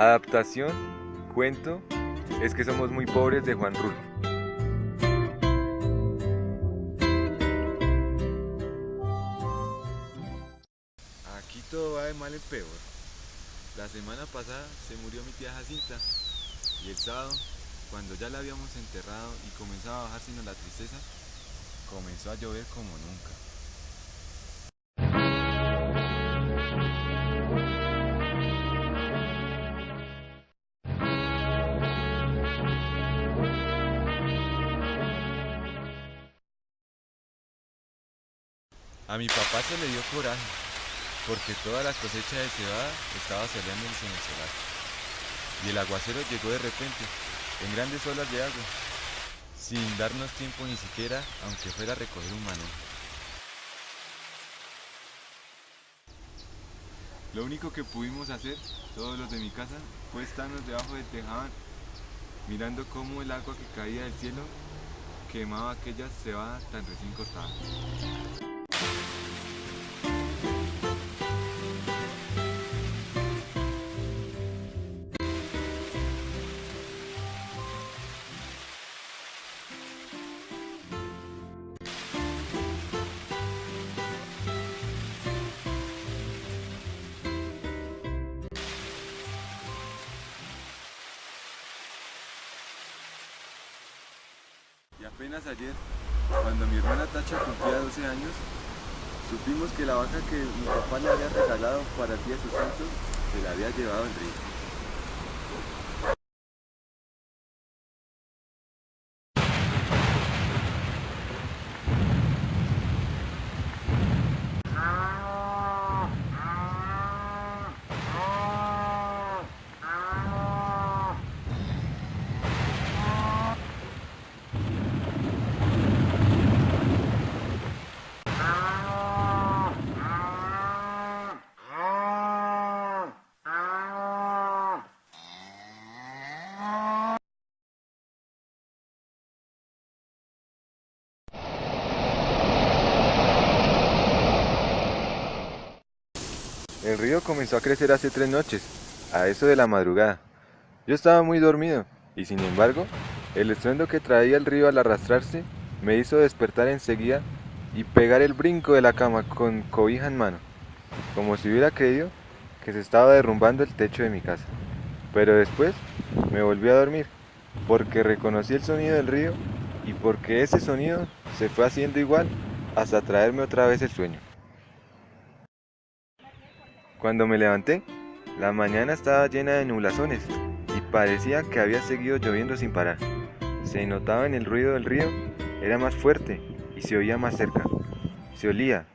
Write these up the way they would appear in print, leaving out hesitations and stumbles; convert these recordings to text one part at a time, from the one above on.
Adaptación, cuento, es que somos muy pobres de Juan Rulfo. Aquí todo va de mal en peor. La semana pasada se murió mi tía Jacinta y el sábado, cuando ya la habíamos enterrado y comenzaba a bajarnos la tristeza, comenzó a llover como nunca. A mi papá se le dio coraje porque toda la cosecha de cebada estaba saliéndose en el solar y el aguacero llegó de repente en grandes olas de agua, sin darnos tiempo ni siquiera, aunque fuera a recoger un manejo. Lo único que pudimos hacer, todos los de mi casa, fue estarnos debajo del tejado mirando cómo el agua que caía del cielo quemaba aquellas cebadas tan recién cortadas. Y apenas ayer, cuando mi hermana Tacha cumplía 12 años, supimos que la vaca que mi papá le había regalado para el día de su santo se la había llevado el río. El río comenzó a crecer hace 3 noches, a eso de la madrugada. Yo estaba muy dormido, y sin embargo, el estruendo que traía el río al arrastrarse me hizo despertar enseguida y pegar el brinco de la cama con cobija en mano, como si hubiera creído que se estaba derrumbando el techo de mi casa. Pero después me volví a dormir, porque reconocí el sonido del río y porque ese sonido se fue haciendo igual hasta traerme otra vez el sueño. Cuando me levanté, la mañana estaba llena de nublazones y parecía que había seguido lloviendo sin parar. Se notaba en el ruido del río, era más fuerte y se oía más cerca. Se olía,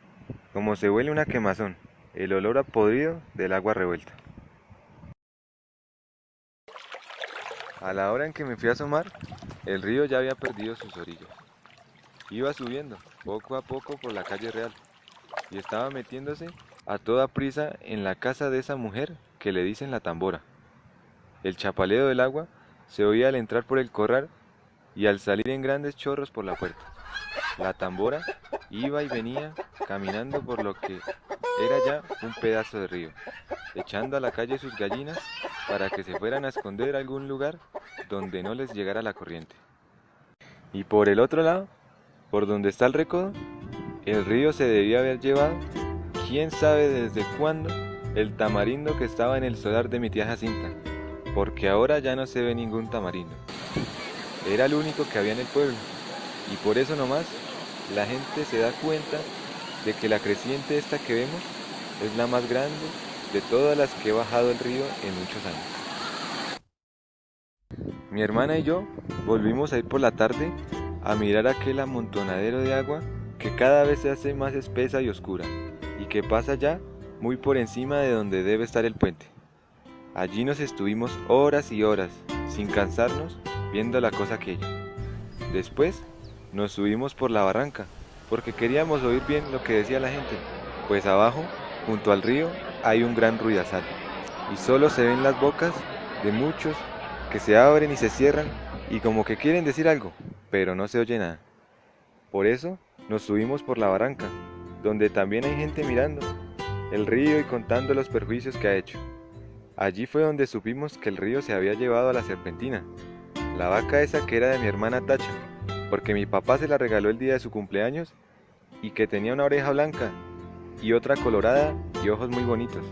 como se huele una quemazón, el olor a podrido del agua revuelta. A la hora en que me fui a asomar, el río ya había perdido sus orillas. Iba subiendo, poco a poco, por la calle real y estaba metiéndose a toda prisa en la casa de esa mujer que le dicen la tambora. El chapaleo del agua se oía al entrar por el corral y al salir en grandes chorros por la puerta. La tambora iba y venía caminando por lo que era ya un pedazo de río, echando a la calle sus gallinas para que se fueran a esconder a algún lugar donde no les llegara la corriente. Y por el otro lado, por donde está el recodo, el río se debía haber llevado, quién sabe desde cuándo, el tamarindo que estaba en el solar de mi tía Jacinta, porque ahora ya no se ve ningún tamarindo. Era el único que había en el pueblo, y por eso nomás la gente se da cuenta de que la creciente esta que vemos es la más grande de todas las que he bajado el río en muchos años. Mi hermana y yo volvimos a ir por la tarde a mirar aquel amontonadero de agua que cada vez se hace más espesa y oscura, y que pasa ya muy por encima de donde debe estar el puente. Allí nos estuvimos horas y horas, sin cansarnos, viendo la cosa aquella. Después nos subimos por la barranca, porque queríamos oír bien lo que decía la gente, pues abajo, junto al río, hay un gran ruidazal, y solo se ven las bocas de muchos que se abren y se cierran, y como que quieren decir algo, pero no se oye nada. Por eso nos subimos por la barranca, donde también hay gente mirando el río y contando los perjuicios que ha hecho. Allí fue donde supimos que el río se había llevado a la serpentina, la vaca esa que era de mi hermana Tacha, porque mi papá se la regaló el día de su cumpleaños y que tenía una oreja blanca y otra colorada y ojos muy bonitos.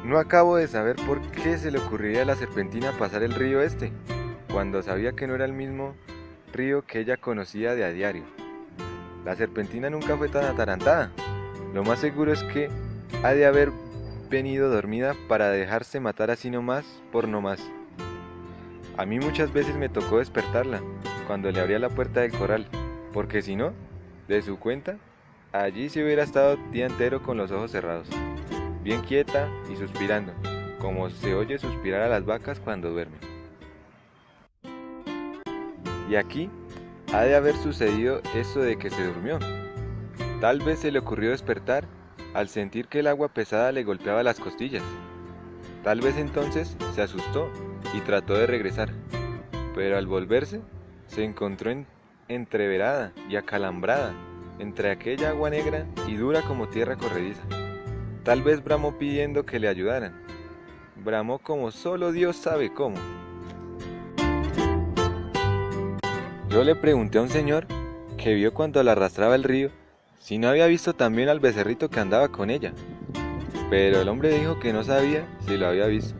No acabo de saber por qué se le ocurriría a la serpentina pasar el río este, cuando sabía que no era el mismo río que ella conocía de a diario. La serpentina nunca fue tan atarantada. Lo más seguro es que ha de haber venido dormida para dejarse matar así nomás por nomás. A mí muchas veces me tocó despertarla cuando le abría la puerta del corral, porque si no, de su cuenta, allí se hubiera estado día entero con los ojos cerrados, bien quieta y suspirando, como se oye suspirar a las vacas cuando duermen. Y aquí ha de haber sucedido eso de que se durmió. Tal vez se le ocurrió despertar al sentir que el agua pesada le golpeaba las costillas. Tal vez entonces se asustó y trató de regresar, pero al volverse se encontró entreverada y acalambrada entre aquella agua negra y dura como tierra corrediza. Tal vez bramó pidiendo que le ayudaran. Bramó como solo Dios sabe cómo. Yo le pregunté a un señor que vio cuando la arrastraba el río si no había visto también al becerrito que andaba con ella, pero el hombre dijo que no sabía si lo había visto.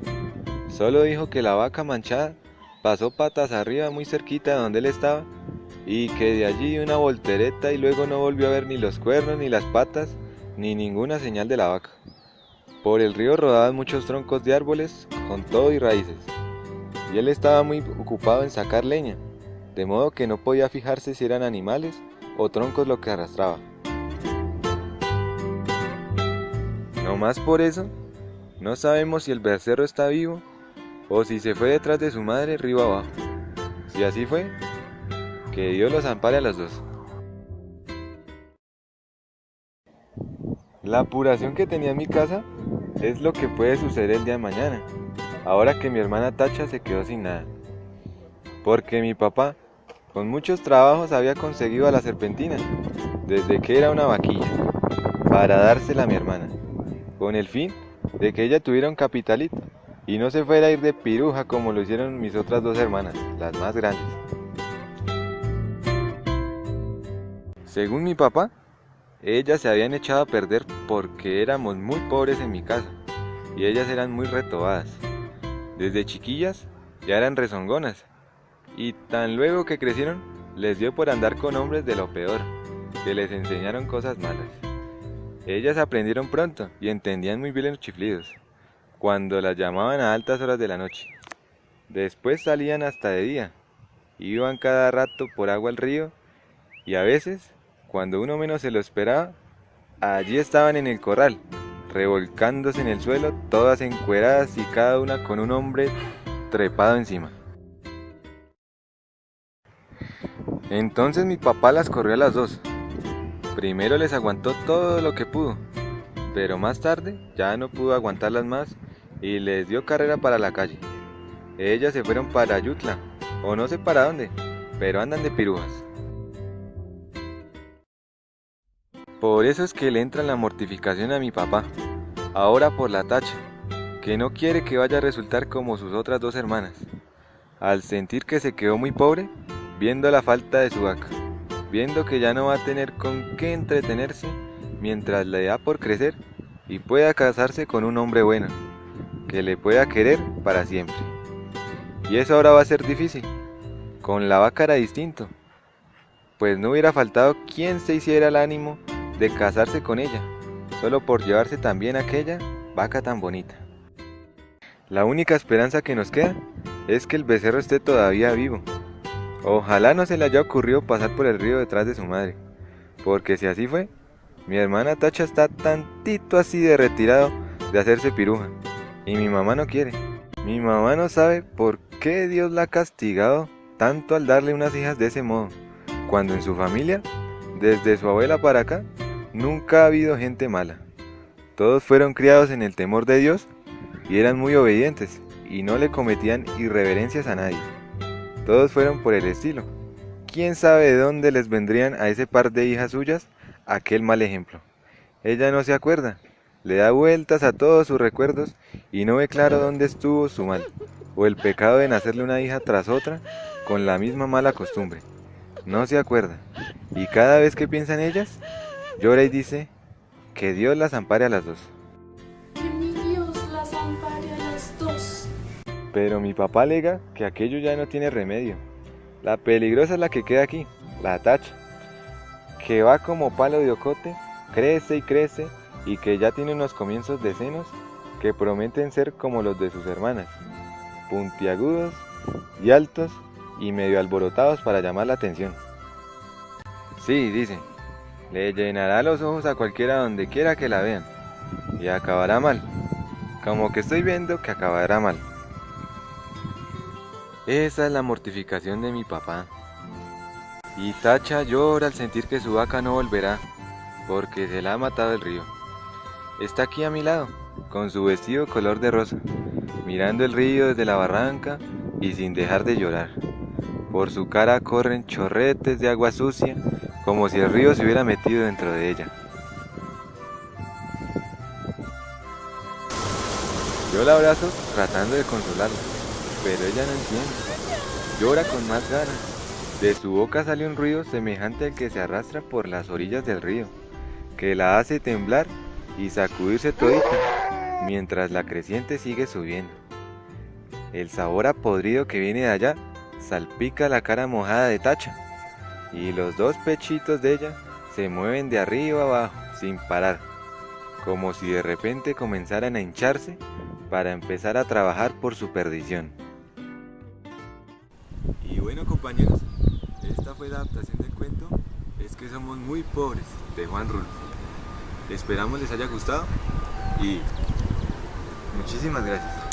Solo dijo que la vaca manchada pasó patas arriba muy cerquita de donde él estaba y que de allí una voltereta y luego no volvió a ver ni los cuernos ni las patas ni ninguna señal de la vaca. Por el río rodaban muchos troncos de árboles con todo y raíces, y él estaba muy ocupado en sacar leña, de modo que no podía fijarse si eran animales o troncos lo que arrastraba. No más por eso, no sabemos si el becerro está vivo o si se fue detrás de su madre río abajo. Si así fue, que Dios los ampare a los dos. La apuración que tenía en mi casa es lo que puede suceder el día de mañana, ahora que mi hermana Tacha se quedó sin nada. Porque mi papá, con muchos trabajos, había conseguido a la serpentina, desde que era una vaquilla, para dársela a mi hermana, con el fin de que ella tuviera un capitalito y no se fuera a ir de piruja como lo hicieron mis otras dos hermanas, las más grandes. Según mi papá, ellas se habían echado a perder porque éramos muy pobres en mi casa y ellas eran muy retobadas. Desde chiquillas ya eran rezongonas y tan luego que crecieron les dio por andar con hombres de lo peor, que les enseñaron cosas malas. Ellas aprendieron pronto y entendían muy bien los chiflidos, cuando las llamaban a altas horas de la noche. Después salían hasta de día, iban cada rato por agua al río y a veces, cuando uno menos se lo esperaba, allí estaban en el corral, revolcándose en el suelo, todas encueradas y cada una con un hombre trepado encima. Entonces mi papá las corrió a las dos. Primero les aguantó todo lo que pudo, pero más tarde ya no pudo aguantarlas más y les dio carrera para la calle. Ellas se fueron para Yutla, o no sé para dónde, pero andan de pirujas. Por eso es que le entra la mortificación a mi papá, ahora por la Tacha, que no quiere que vaya a resultar como sus otras dos hermanas, al sentir que se quedó muy pobre, viendo la falta de su vaca, viendo que ya no va a tener con qué entretenerse mientras le da por crecer y pueda casarse con un hombre bueno, que le pueda querer para siempre. Y eso ahora va a ser difícil. Con la vaca era distinto, pues no hubiera faltado quien se hiciera el ánimo de casarse con ella, solo por llevarse también aquella vaca tan bonita. La única esperanza que nos queda es que el becerro esté todavía vivo. Ojalá no se le haya ocurrido pasar por el río detrás de su madre, porque si así fue, mi hermana Tacha está tantito así de retirado de hacerse piruja, y mi mamá no quiere. Mi mamá no sabe por qué Dios la ha castigado tanto al darle unas hijas de ese modo, cuando en su familia, desde su abuela para acá, nunca ha habido gente mala. Todos fueron criados en el temor de Dios y eran muy obedientes y no le cometían irreverencias a nadie. Todos fueron por el estilo. ¿Quién sabe de dónde les vendrían a ese par de hijas suyas aquel mal ejemplo? Ella no se acuerda, le da vueltas a todos sus recuerdos y no ve claro dónde estuvo su mal, o el pecado de nacerle una hija tras otra con la misma mala costumbre. No se acuerda, y cada vez que piensa en ellas, llora y dice que Dios las ampare a las dos. Que mi Dios las ampare a las dos. Pero mi papá alega que aquello ya no tiene remedio. La peligrosa es la que queda aquí, la tacha, que va como palo de ocote, crece y crece, y que ya tiene unos comienzos de senos que prometen ser como los de sus hermanas, puntiagudos y altos y medio alborotados para llamar la atención. Sí, dice, le llenará los ojos a cualquiera donde quiera que la vean, y acabará mal, como que estoy viendo que acabará mal. Esa es la mortificación de mi papá. Y Tacha llora al sentir que su vaca no volverá, porque se la ha matado el río. Está aquí a mi lado, con su vestido color de rosa, mirando el río desde la barranca y sin dejar de llorar. Por su cara corren chorretes de agua sucia, como si el río se hubiera metido dentro de ella. Yo la abrazo tratando de consolarla, pero ella no entiende. Llora con más ganas. De su boca sale un ruido semejante al que se arrastra por las orillas del río, que la hace temblar y sacudirse todita, mientras la creciente sigue subiendo. El sabor a podrido que viene de allá salpica la cara mojada de Tacha, y los dos pechitos de ella se mueven de arriba abajo sin parar, como si de repente comenzaran a hincharse para empezar a trabajar por su perdición. Y bueno, compañeros, esta fue la adaptación del cuento Es que somos muy pobres, de Juan Rulfo. Esperamos les haya gustado y muchísimas gracias.